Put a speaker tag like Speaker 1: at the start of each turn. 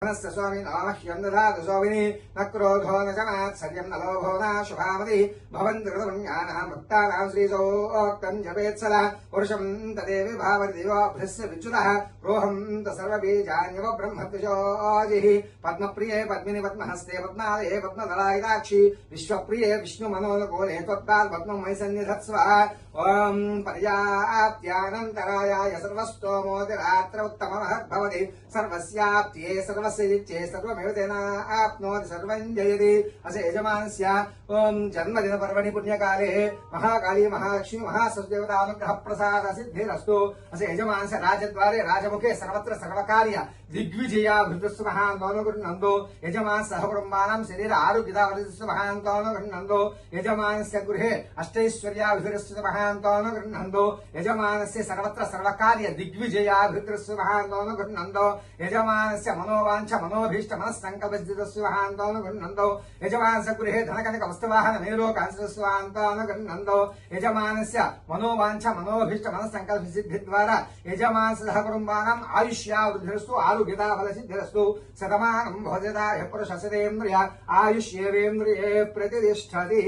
Speaker 1: स्वामिनाह्यं दधातु स्वामिनि न क्रोधो न च मात्सर्यं न लोभो न शुभामतिः भवन्तु कृतपुण्यानां भक्तानां श्रीसोक्तं जपेत्सदा पुरुषं तदेव भावति देवाभ्यस्य विच्युतः प्रोहं सर्वबीजान्यव ब्रह्मद्विजोजिः पद्मप्रिये पद्मिनि पद्महस्ते पद्मालये पद्मदलायिताक्षि विश्वप्रिये विष्णुमनोनुकूले त्वत्पाद पद्मं मयि सन्निधत्स्व ॐ पर्याप्त्यानन्तरायाय सर्वस्तोमोतिरात्र उत्तममहद्भवति सर्वस्याप्त्ये सर्वस्यजित्ये सर्वमेव तेनाप्नोति सर्वं जयति अस्य यजमानस्य ॐ जन्मदिनपर्वणि पुण्यकाले महाकाली महालक्ष्मी महासरस्वतीदेवतानुग्रहप्रसाद सिद्धिरस्तु अस्य यजमानस्य राजद्वारे राजमुखे सर्वत्र सर्वकार्य दिग्विजयाभिवृद्धिस्तु महान्तोऽनुगृह्णन्तु यजमान सहकुटुम्बानां शरीर आरोग्यदावृद्धिस्तु महान्तोऽनुगृह्णन्तु यजमानस्य गृहे अष्टैश्वर्याभिवृद्धिस्तु महान्तोऽनुगृह्णन्तु यजमानस्य सर्वत्र सर्वकार्य दिग्विजयाभिवृद्धिस्तु महान्तोऽनुगृह्णन्तु यजमानस्य मनोवाञ्छ मनोभीष्ट मनस्सङ्कल्पसिद्धिस्तु महान्तोऽनुगृह्णन्तु यजमानस्य गृहे धनकनक वस्तुवाहन मेलोकांस्तु महान्तोऽनुगृह्णन्तु यजमानस्य मनोवाञ्छ मनोभीष्ट मनस्सङ्कल्पसिद्धिद्वारा यजमानस्य सहकुटुम्बानाम् आयुष्यावृद्धिरस्तु आरोग्यदाफलसिद्धिरस्तु शतमानं भवत्यताय पुरुषः शतेन्द्रिय आयुष्येवेन्द्रिये प्रतिष्ठति।